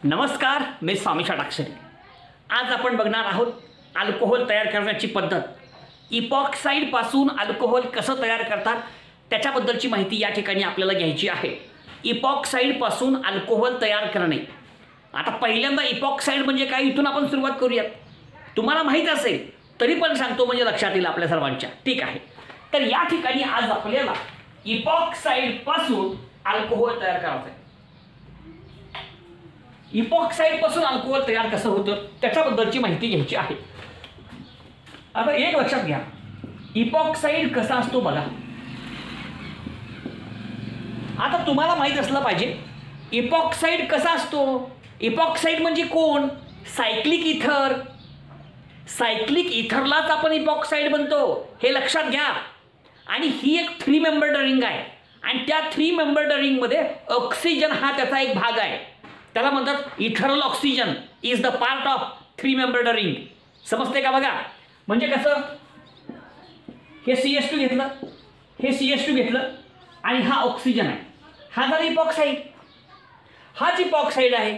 नमस्कार, मी स्वामी षटाक्षरी. आज आपण बघणार आहोत अल्कोहोल तयार करण्याची पद्धत. इपॉक्साईडपासून अल्कोहोल कसं तयार करतात त्याच्याबद्दलची माहिती या ठिकाणी आपल्याला घ्यायची आहे. इपॉक्साईडपासून अल्कोहोल तयार करणे. आता पहिल्यांदा इपॉक्साईड म्हणजे काय इथून आपण सुरुवात करूयात. तुम्हाला माहीत असेल तरी पण सांगतो म्हणजे लक्षात येईल आपल्या सर्वांच्या. ठीक आहे, तर या ठिकाणी आज आपल्याला इपॉक्साईडपासून अल्कोहोल तयार करायचं आहे. इपॉक्साईडपासून अल्कोहोल तयार कसं होतं त्याच्याबद्दलची माहिती घ्यायची आहे. आता एक लक्षात घ्या, इपॉक्साईड कसा असतो बघा. आता तुम्हाला माहित असलं पाहिजे इपॉक्साईड कसा असतो. इपॉक्साईड म्हणजे कोण? सायक्लिक इथर. सायक्लिक इथरलाच आपण इपॉक्साईड म्हणतो, हे लक्षात घ्या. आणि ही एक 3 मेंबर्ड रिंग आहे आणि त्या 3 मेंबर्ड रिंगमध्ये ऑक्सिजन हा त्याचा एक भाग आहे. त्याला म्हणतात ethereal oxygen is the part of 3 membered ring. समजते का बघा. म्हणजे कसं, हे CH2 घेतलं, हे CH2 घेतलं आणि हा ऑक्सिजन आहे. हा झाला इपॉक्साईड. हाच इपॉक्साईड आहे.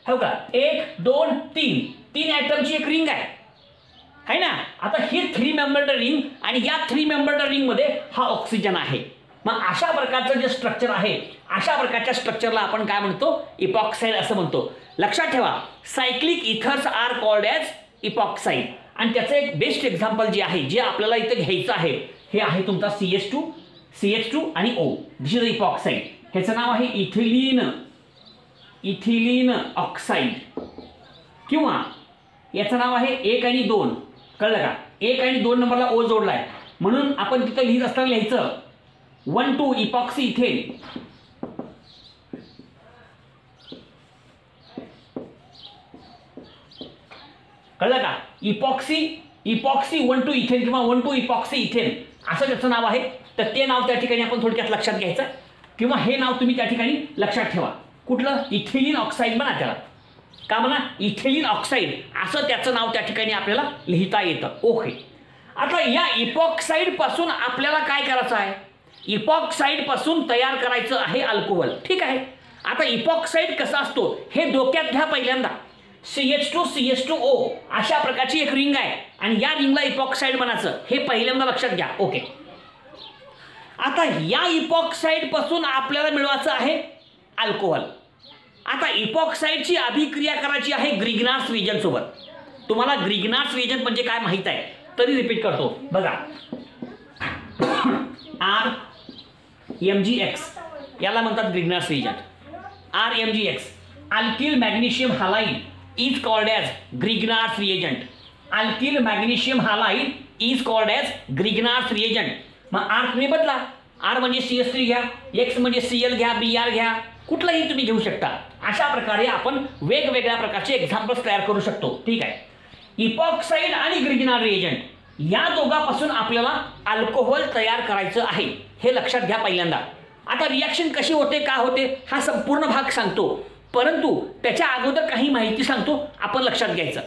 हो का, 1 2 3 ॲटमची एक रिंग आहे ना. आता ही 3 मेंबर्ड रिंग आणि या 3 मेंबर्ड रिंगमध्ये हा ऑक्सिजन आहे. मग अशा प्रकारचं जे स्ट्रक्चर आहे, अशा प्रकारच्या स्ट्रक्चरला आपण काय म्हणतो? इपॉक्साईड असं म्हणतो. लक्षात ठेवा, cyclic ethers are called as epoxide. आणि त्याचं एक बेस्ट एक्झाम्पल जे आहे, जे आपल्याला इथं घ्यायचं आहे, हे आहे तुमचा CH2 आणि O. This is इपॉक्साईड. ह्याचं नाव आहे इथिलीन ऑक्साईड, किंवा याचं नाव आहे 1 आणि 2. कळलं का? 1 आणि 2 नंबरला O जोडलाय म्हणून आपण तिथं लिहित असताना लिहायचं 1,2 इपॉक्सी इथेन. कळलं का? इपॉक्सी 1,2 इथेन किंवा 1,2 इपॉक्सी इथेन असं त्याचं नाव आहे. तर ते नाव त्या ठिकाणी आपण थोडक्यात लक्षात घ्यायचं, किंवा हे नाव तुम्ही त्या ठिकाणी लक्षात ठेवा. कुठलं? इथिलीन ऑक्साईड म्हणा त्याला. का म्हणा? इथिलीन ऑक्साईड असं त्याचं नाव त्या ठिकाणी आपल्याला लिहिता येतं. ओके. आता या इपॉक्साईड पासून आपल्याला काय करायचं आहे? इपॉक्साईड पासून तयार करायचं आहे अल्कोहोल. ठीक आहे. आता इपॉक्साईड कसा असतो हे डोक्यात घ्या. पहिल्यांदा CH2O अशा प्रकारची एक रिंग आहे आणि या रिंगला इपॉक्साईड म्हणायचं, हे पहिल्यांदा लक्षात घ्या. ओके. आता या इपॉक्साईड पासून आपल्याला मिळवायचं आहे अल्कोहोल. आता इपॉक्साईडची अभिक्रिया करायची आहे ग्रिग्नार्स रिएजंट सोबत. तुम्हाला ग्रिग्नार्स रिएजंट म्हणजे काय माहित आहे तरी रिपीट करतो बघा. RMgX याला म्हणतात Grignard's reagent. RMgX alkyl magnesium halide is called as Grignard's reagent. Alkyl magnesium halide is called as Grignard's reagent. मग R तुम्ही बदला. R म्हणजे CH3 घ्या, X म्हणजे Cl घ्या, Br घ्या, कुठलाही तुम्ही घेऊ शकता. अशा प्रकारे आपण वेगवेगळ्या प्रकारचे एक्झाम्पल्स तयार करू शकतो. ठीक आहे. इपॉक्साईड आणि ग्रिग्नार रिएजंट या दोघांपासून आपल्याला अल्कोहोल तयार करायचं आहे, हे लक्षात घ्या पहिल्यांदा. आता रिॲक्शन कशी होते, का होते हा संपूर्ण भाग सांगतो, परंतु त्याच्या अगोदर काही माहिती सांगतो, आपण लक्षात घ्यायचं.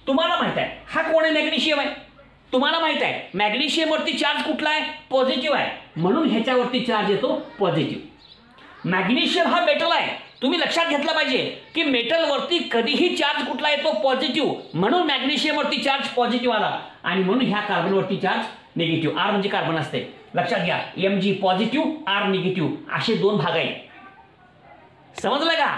तुम्हाला माहित आहे हा कोण आहे? मॅग्नेशियम आहे. तुम्हाला माहित आहे मॅग्नेशियमवरती चार्ज कुठला आहे? पॉझिटिव्ह आहे, म्हणून ह्याच्यावरती चार्ज येतो पॉझिटिव्ह. मॅग्नेशियम हा मेटल आहे. तुम्ही लक्षात घेतलं पाहिजे की मेटलवरती कधीही चार्ज कुठला येतो? पॉझिटिव्ह, म्हणून मॅग्नेशियमवरती चार्ज पॉझिटिव्ह आला आणि म्हणून ह्या कार्बनवरती चार्ज निगेटिव्ह. R म्हणजे कार्बन असते. लक्षात घ्या, Mg पॉझिटिव्ह, R निगेटिव्ह असे 2 भाग आहेत. समजलं का?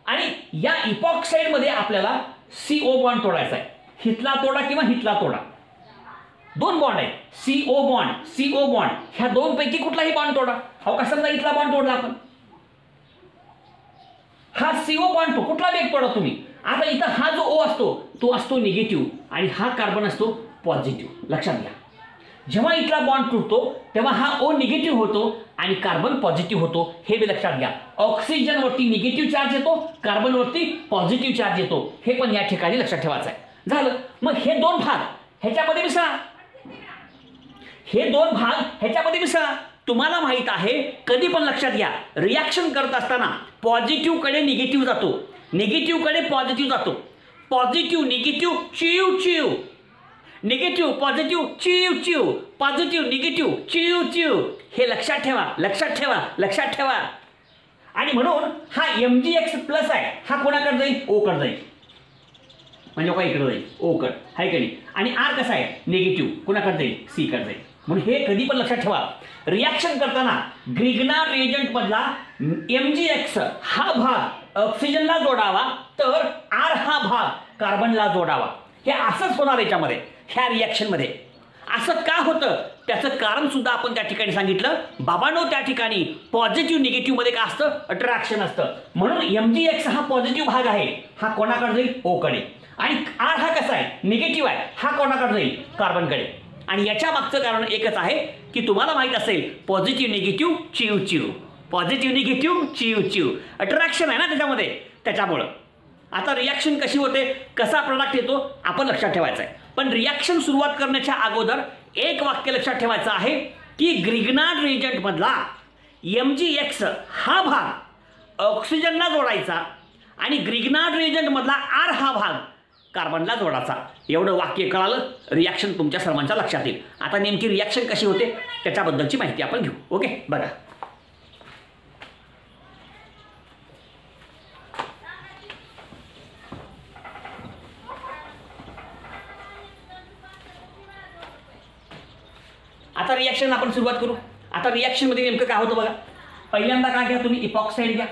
आणि या इपॉक्साईड मध्ये आपल्याला CO बॉन्ड तोडायचा आहे. हितला तोडा किंवा हितला तोडा, 2 बॉन्ड आहेत. CO बॉन्ड ह्या 2 पैकी कुठलाही बॉन्ड तोडा. हो का, समजा इथला बॉन्ड तोडला आपण, हा CO बॉन्ड तो कुठला एक तोडा तुम्ही. आता इथं हा जो O असतो तो असतो निगेटिव्ह आणि हा कार्बन असतो पॉझिटिव्ह. लक्षात घ्या, जेव्हा इथला बॉन्ड तुटतो तेव्हा हा O निगेटिव्ह होतो आणि कार्बन पॉझिटिव्ह होतो, हे बी लक्षात घ्या. ऑक्सिजनवरती निगेटिव्ह चार्ज येतो, कार्बनवरती पॉझिटिव्ह चार्ज येतो, हे पण या ठिकाणी लक्षात ठेवायचं आहे. झालं. मग हे 2 भाग ह्याच्यामध्ये मिसळा. हे 2 भाग ह्याच्यामध्ये मिसळा. तुम्हाला माहित आहे कधी पण लक्षात घ्या, रिॲक्शन करत असताना पॉझिटिव्ह कडे निगेटिव्ह जातो, निगेटिव्ह कडे पॉझिटिव्ह जातो, पॉझिटिव्ह निगेटिव्ह चिव चिव, निगेटिव्ह पॉझिटिव्ह चिव चिव, पॉझिटिव्ह निगेटिव्ह चिव चिव. हे लक्षात ठेवा, लक्षात ठेवा, लक्षात ठेवा. आणि म्हणून हा MgX प्लस आहे हा कोणाकडे जाईल, O कडे जाईल, म्हणजे काय इकडे जाईल, O कडे आहे की नाही. आणि R कसा आहे निगेटिव्ह, कोणाकडे जाईल, C कडे जाईल. म्हणून हे कधी पण लक्षात ठेवा, रिॲक्शन करताना ग्रिग्नार रिएजंट मधला MgX हा भाग ऑक्सिजनला जोडावा तर R हा भाग कार्बनला जोडावा. हे असंच होणार याच्यामध्ये, ह्या रिॲक्शन मध्ये. असं का होतं त्याचं कारण सुद्धा आपण त्या ठिकाणी सांगितलं. बाबांनो त्या ठिकाणी पॉझिटिव्ह निगेटिव्ह मध्ये काय असतं, अट्रॅक्शन असतं. म्हणून MgX हा पॉझिटिव्ह भाग आहे, हा कोणाकडे जाईल, O कडे. आणि R हा कसा आहे निगेटिव्ह आहे, हा कोणाकडे जाईल, कार्बनकडे. आणि याच्या मागचं कारण एकच आहे की तुम्हाला माहित असेल पॉझिटिव्ह निगेटिव्ह चिव चिव, पॉझिटिव्ह निगेटिव्ह चिव चिव, अट्रॅक्शन आहे ना त्याच्यामध्ये, त्याच्यामुळं. आता रिॲक्शन कशी होते, कसा प्रोडक्ट येतो आपण लक्षात ठेवायचं आहे. पण रिॲक्शन सुरुवात करण्याच्या अगोदर एक वाक्य लक्षात ठेवायचं आहे की ग्रिग्नार्ड रिएजंट मधला MgX हा भाग ऑक्सिजनला जोडायचा आणि ग्रिग्नार्ड रिएजंट मधला R हा भाग कार्बनला जोडायचा. एवढं वाक्य कळालं, रिॲक्शन तुमच्या सर्वांच्या लक्षात येईल. आता नेमकी रिॲक्शन कशी होते त्याच्याबद्दलची माहिती आपण घेऊ. ओके, बघा. आता रिॲक्शन आपण सुरुवात करू. आता रिॲक्शन मध्ये नेमकं काय होतं बघा. पहिल्यांदा काय घ्या तुम्ही, इपॉक्साईड घ्या.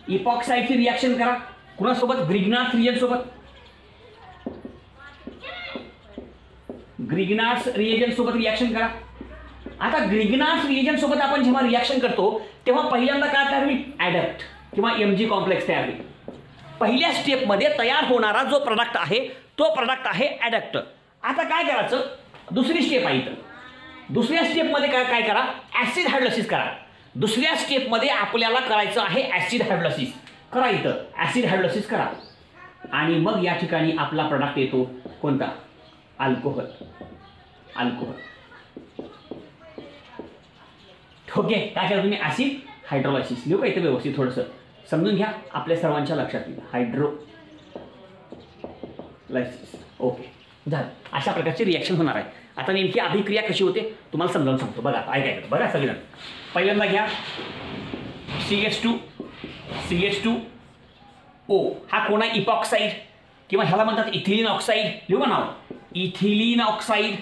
इपॉक्साईडची रिॲक्शन करा कुणासोबत, ग्रिग्नार्ड रिएजंट सोबत. ग्रिग्नार्ड रिएजंट सोबत रिॲक्शन करा. आता ग्रिग्नार्ड रिएजंट सोबत आपण जेव्हा रिॲक्शन करतो तेव्हा पहिल्यांदा काय तयार होईल, ॲडक्ट किंवा Mg कॉम्प्लेक्स तयार होईल. पहिल्या स्टेपमध्ये तयार होणारा जो प्रोडक्ट आहे तो प्रोडक्ट आहे ॲडक्ट. आता काय करायचं, दुसरी स्टेप आहे इथं. दुसऱ्या स्टेपमध्ये काय करा, ॲसिड हायड्रोलिसिस करा. दुसऱ्या स्टेपमध्ये आपल्याला करायचं आहे ॲसिड हायड्रोलिसिस. करा इथं ॲसिड हायड्रोलिसिस करा. आणि मग या ठिकाणी आपला प्रोडक्ट येतो कोणता, अल्कोहोल. अल्कोहोल. ओके, काय करा तुम्ही, ॲसिड हायड्रोलिसिस. लिहू का इथं व्यवस्थित, थोडंसं समजून घ्या, आपल्या सर्वांच्या लक्षात येईल. हायड्रोलायसिस. ओके, झालं. अशा प्रकारची रिॲक्शन होणार आहे. आता नेमकी अभिक्रिया कशी होते तुम्हाला समजावून सांगतो. बघा, ऐकायचं बघा सगळेजण. पहिल्यांदा घ्या CH2O. हा कोण आहे, इपॉक्साईड किंवा ह्याला म्हणतात इथिलीन ऑक्साईड. लिहू का नाव, इथिलीन ऑक्साईड.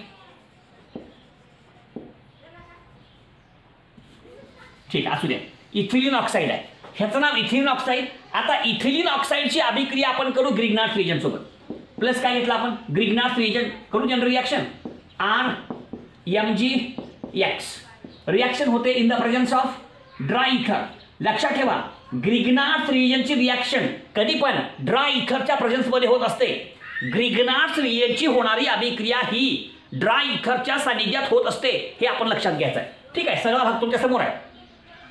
ठीक असू द्या, इथिलीन ऑक्साईड आहे, ह्याचं नाव इथिलीन ऑक्साईड. आता इथिलीन ऑक्साईडची अभिक्रिया आपण करू ग्रिग्नार्ड रिएजंट सोबत. प्लस काय घेतलं आपण, ग्रिग्नार्ड रिएजंट करू जनरल रिॲक्शन RMgX. रिॲक्शन होते in the presence of dry इथर. लक्षात ठेवा, ग्रिग्नार्ड रिएजंटची रिॲक्शन कधी पण ड्राय इथरच्या प्रेझेन्समध्ये होत असते. ग्रिग्नार्ड रिएजंटची होणारी अभिक्रिया ही ड्राय इथरच्या सानिध्यात होत असते, हे आपण लक्षात घ्यायचं आहे. ठीक आहे, सगळा भाग तुमच्या समोर आहे.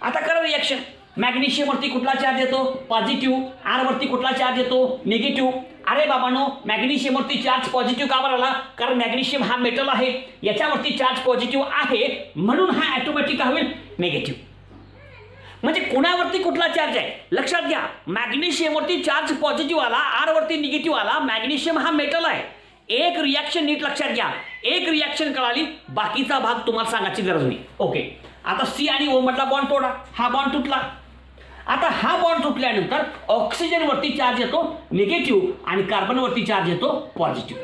आता करा रिॲक्शन. मॅग्नेशियम वरती कुठला चार्ज येतो, पॉझिटिव्ह. R वरती कुठला चार्ज येतो, निगेटिव्ह. अरे बाबांनो, मॅग्नेशियम वरती चार्ज पॉझिटिव्ह का बरं आला, कारण मॅग्नेशियम हा मेटल आहे, याच्यावरती चार्ज पॉझिटिव्ह आहे, म्हणून हा ऑटोमॅटिक काय होईल, निगेटिव्ह. म्हणजे कोणावरती कुठला चार्ज आहे लक्षात घ्या. मॅग्नेशियम वरती चार्ज पॉझिटिव्ह आला, R वरती निगेटिव्ह आला. मॅग्नेशियम हा मेटल आहे. एक रिॲक्शन नीट लक्षात घ्या, एक रिॲक्शन कळाली, बाकीचा भाग तुम्हाला सांगायची गरज नाही. ओके, आता C आणि O मधला बॉन्ड तोडा, हा बॉन्ड तुटला. आता हा बॉन्ड तुटल्यानंतर ऑक्सिजन वरती चार्ज येतो निगेटिव्ह आणि कार्बन वरती चार्ज येतो पॉझिटिव्ह.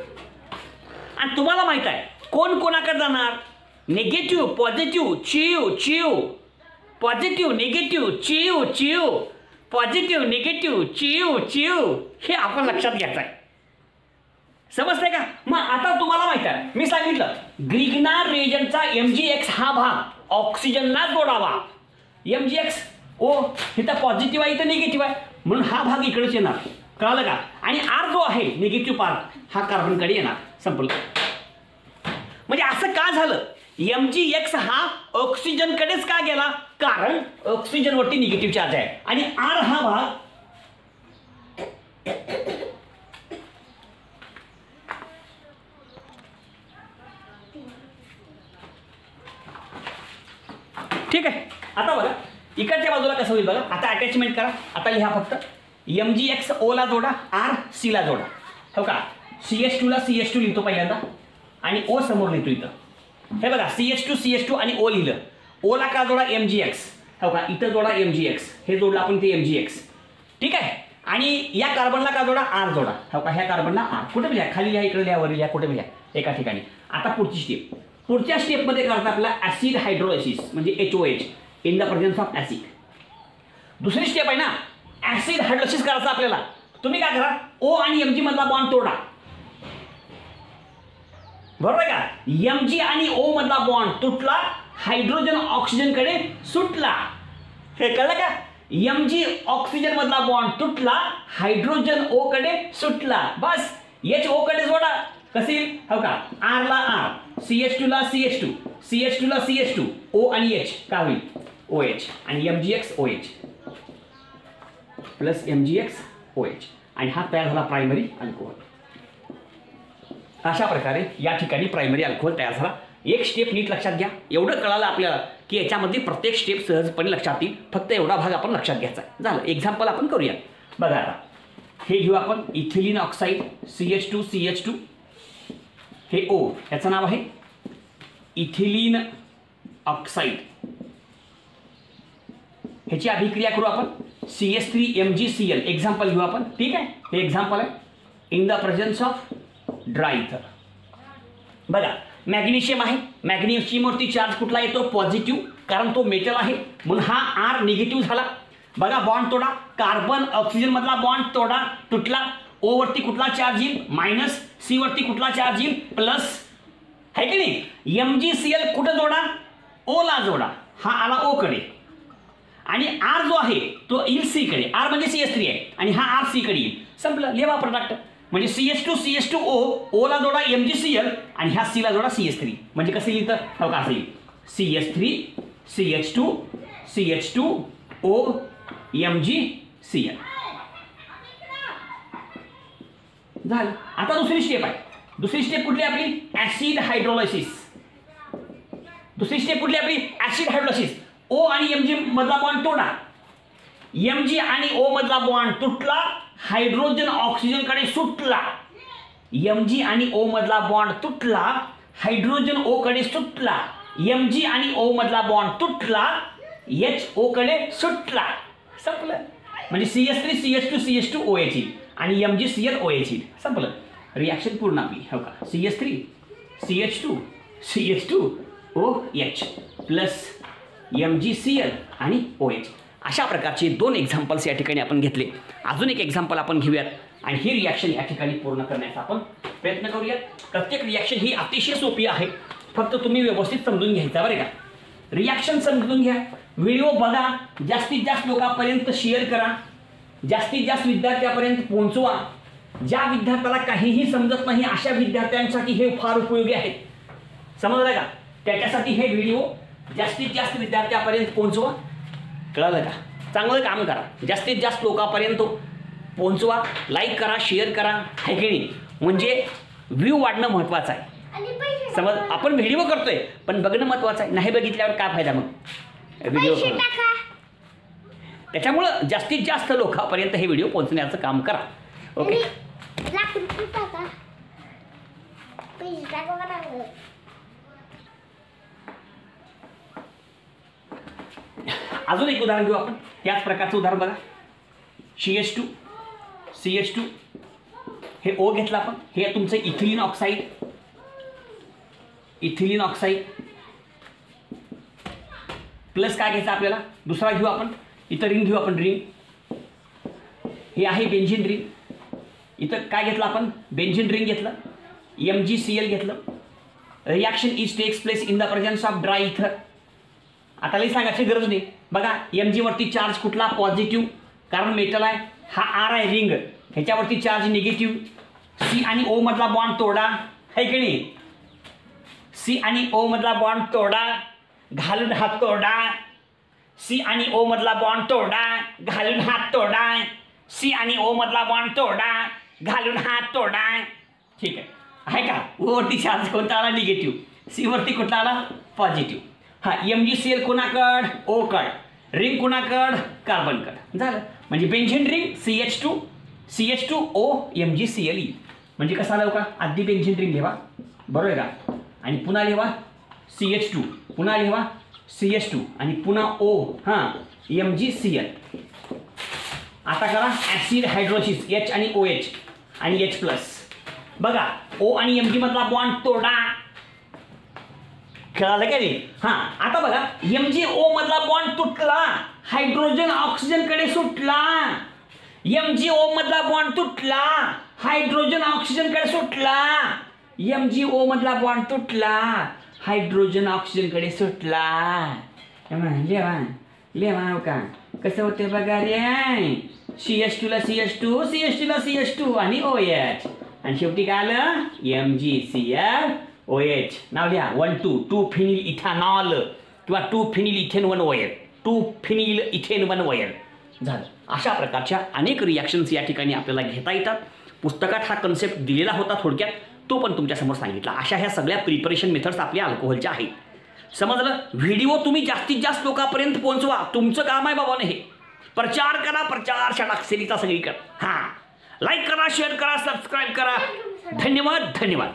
आणि तुम्हाला माहित आहे कोण कोणाकडे जाणार, निगेटिव्ह पॉझिटिव्ह, चिव चिव, पॉझिटिव्ह निगेटिव्ह, चिव चिव, पॉझिटिव्ह निगेटिव्ह, चिव चिव. हे आपण लक्षात घ्यायचं आहे. समजतंय का. मग आता तुम्हाला माहित आहे, मी सांगितलं ग्रिग्नार्ड रिएजंटचा MgX हा भाग ऑक्सिजनला जोडावा. MgX O इथं पॉझिटिव्ह आहे, इथं निगेटिव्ह आहे, म्हणून हा भाग इकडेच येणार. कळालं का. आणि R जो आहे निगेटिव्ह पार्ट हा कार्बनकडे येणार. संपलं. म्हणजे असं का झालं, MgX हा ऑक्सिजनकडेच का गेला, कारण ऑक्सिजनवरती निगेटिव्ह चार्ज आहे. आणि R हा भाग ठीक आहे. आता बघा इकडच्या बाजूला कसं होईल बघा. आता अटॅचमेंट करा. आता लिहा फक्त MgX O ला जोडा, R C ला जोडा. हो का, CH2 ला CH2 लिहितो पहिल्यांदा आणि O समोर लिहितो इथं. हे बघा CH2 आणि O लिहिलं. O ला का जोडा, MgX. हो का, इथं जोडा MgX, हे जोडलं आपण ते MgX, ठीक आहे. आणि या कार्बनला का जोडा, R जोडा, हो का, ह्या कार्बनला R. कुठे लिहा, खाली लिहा, इकडे लिहा, वर लिहा, कुठे लिहा, एका ठिकाणी. आता पुढची स्टेप, पुढच्या स्टेपमध्ये करायचं आपल्याला ॲसिड हायड्रोलायसिस म्हणजे HOH in the presence of acid. दुसरी स्टेप आहे ना, ॲसिड हायड्रोलायसिस करायचं आपल्याला. तुम्ही काय करा, O आणि Mg मधला बॉन्ड तोडा, बरोबर आहे का. Mg आणि O मधला बॉन्ड तुटला, हायड्रोजन ऑक्सिजनकडे सुटला. हे कळलं का, Mg ऑक्सिजन मधला बॉन्ड तुटला, हायड्रोजन O कडे सुटला. बस HO कडे जोडा. कसे, हो का, R ला R, CH2 ला CH2, CH2 ला CH2, O आणि H काय होईल, OH, आणि MgX OH plus MgX OH, आणि हा तयार झाला प्रायमरी अल्कोहोल. अशा प्रकारे या ठिकाणी प्रायमरी अल्कोहोल तयार झाला. एक स्टेप नीट लक्षात घ्या. एवढं कळालं आपल्याला की याच्यामध्ये प्रत्येक स्टेप सहजपणे लक्षात येईल. फक्त एवढा भाग आपण लक्षात घ्यायचा. झालं, एक्झाम्पल आपण करूया. बघा आता हे घेऊ आपण, इथिलीन ऑक्साईड CH2CH2, हे O, याचं नाव आहे इथिलीन ऑक्साईड. ह्याची अभिक्रिया करू आपण, CH3MgCl एक्झाम्पल घेऊ आपण, ठीक आहे. हे एक्झाम्पल आहे in the presence of dry इथर. बघा मॅग्नेशियम आहे, मॅग्नेशियमवरती चार्ज कुठला येतो, पॉझिटिव्ह, कारण तो मेटल आहे, म्हणून हा R निगेटिव्ह झाला. बघा बॉन्ड तोडा, कार्बन ऑक्सिजन मधला बॉन्ड तोडा, तुटला. O वरती कुठला चार्ज येईल, मायनस. C वरती कुठला चार्ज येईल, प्लस, है की नाही. MgCl कुठं जोडा, O ला जोडा, हा आला O कडे, आणि R जो आहे तो येईल C कडे. R म्हणजे CH3 आहे, आणि हा R C कडे येईल. संपलं, लेवा प्रोडक्ट. म्हणजे CH2CH2O, O ला जोडा MgCl, आणि ह्या C ला जोडा CH3. म्हणजे कसं लिहितं, हो का, असं येईल CH3 CH2 CH2O MgCl. झालं. आता दुसरी स्टेप आहे. दुसरी स्टेप कुठली आपली, ऍसिड हायड्रोलायसिस. दुसरी स्टेप कुठली आपली, ऍसिड हायड्रोलायसिस. O आणि Mg मधला बॉन्ड तोडा, Mg आणि O मधला बॉन्ड तुटला, हायड्रोजन ऑक्सिजन कडे सुटला. Mg आणि O मधला बॉन्ड तुटला, हायड्रोजन O कडे सुटला. Mg आणि O मधला बॉन्ड तुटला, HO कडे सुटला. संपलं. म्हणजे CH3 CH2 CH2 OH आणि MgCl OH. संपलं, रिॲक्शन पूर्ण आपली, हो का. CH3 CH2 CH2 OH plus MgCl आणि OH. अशा प्रकारचे दोन एक्झाम्पल्स या ठिकाणी आपण घेतले. अजून एक एक्झाम्पल आपण घेऊयात आणि ही रिॲक्शन या ठिकाणी पूर्ण करण्याचा आपण प्रयत्न करूयात. प्रत्येक रिॲक्शन ही अतिशय सोपी आहे, फक्त तुम्ही व्यवस्थित समजून घ्यायचा, बरं का. रिॲक्शन समजून घ्या, व्हिडिओ बघा, जास्तीत जास्त लोकांपर्यंत शेअर करा, जास्तीत जास्त विद्यार्थ्यापर्यंत पोहोचवा. ज्या विद्यार्थ्याला काहीही समजत नाही अशा विद्यार्थ्यांसाठी हे फार उपयोगी आहे. समजलं का, त्याच्यासाठी हे व्हिडिओ जास्तीत जास्त विद्यार्थ्यापर्यंत पोहोचवा. कळलं का, चांगलं काम करा, जास्तीत जास्त लोकांपर्यंत पोहोचवा, लाईक करा, शेअर करा, है की नाही. म्हणजे व्ह्यू वाढणं महत्त्वाचं आहे. समज आपण व्हिडिओ करतोय पण बघणं महत्त्वाचं आहे. नाही बघितल्यावर काय फायदा मग व्हिडिओ. त्याच्यामुळं जास्तीत जास्त लोकांपर्यंत हे व्हिडिओ पोहोचण्याचं काम करा. ओके, अजून एक उदाहरण घेऊ आपण. त्याच प्रकारचं उदाहरण बघा, CH2 CH2 हे O घेतला आपण, हे तुमचं ethylene oxide. Ethylene oxide plus काय घ्यायचं आपल्याला, दुसरा घेऊ आपण, इथं रिंग घेऊ आपण, रिंग. हे आहे बेंझिन रिंग. इथं काय घेतलं आपण, बेंझिन रिंग घेतलं, MgCl घेतलं. Reaction is takes place in the presence of dry ether. आता लई सांगायची गरज नाही. बघा Mg वरती चार्ज कुठला, पॉझिटिव्ह, कारण मेटल आहे. हा R आहे रिंग, ह्याच्यावरती चार्ज निगेटिव्ह. C आणि O मधला बॉन्ड तोडा, है की नाही. C आणि O मधला बॉन्ड तोडा, घालून हात तोडा. C आणि O मधला बॉन्ड तोडा, घालून हात तोडा. C आणि O मधला बॉन्ड तोडा, घालून हात तोडा. ठीक आहे का. O वरती चार्ज कोणता आला, निगेटिव्ह. C वरती कुठला आला, पॉझिटिव्ह. हा MgCl कोणाकड, O कड. रिंग कोणाकड, कार्बन कड. झालं. म्हणजे बेंझिन रिंग CH2O MgCl. म्हणजे कसा आला का, आधी बेंझिन रिंग लिहा, बरोबर का, आणि पुन्हा लिहा CH2, पुन्हा लिहा CH2 आणि पुन्हा O हां MgCl. आता करा ॲसिड हायड्रोसिस H आणि OH आणि H प्लस. बघा O आणि Mg मधला बॉन्ड तोडा. कळालं का रे? हां आता बघा MgO मधला बॉन्ड तुटला, हायड्रोजन ऑक्सिजन कडे सुटला. MgO मधला बॉन्ड तुटला, हायड्रोजन ऑक्सिजन कडे सुटला. MgO मधला बॉन्ड तुटला, हायड्रोजन ऑक्सिजन कडे सुटला. लेवा का कसं होते बघा रे. CH2 ला CH2, CH2 ला CH2 आणि OH आणि शेवटी काय आलं MgCl OH. नाव लिहा 1,2 फिनिल इथेनॉल किंवा 2 phenyl ethane 1 OL, 2 phenyl ethane 1 OL झालं. अशा प्रकारच्या अनेक रिॲक्शन्स या ठिकाणी आपल्याला घेता येतात. पुस्तकात हा कन्सेप्ट दिलेला होता थोडक्यात, तो पण तुमच्यासमोर सांगितला. अशा ह्या सगळ्या प्रिपरेशन मेथड्स आपल्या अल्कोहोलच्या आहेत. समजलं? व्हिडिओ तुम्ही जास्तीत जास्त लोकांपर्यंत पोहोचवा. तुमचं काम आहे बाबाने हे. प्रचार करा, प्रचार षडाक्षरीचा सगळीकडे. हां लाईक करा, शेअर करा, सबस्क्राईब करा. धन्यवाद.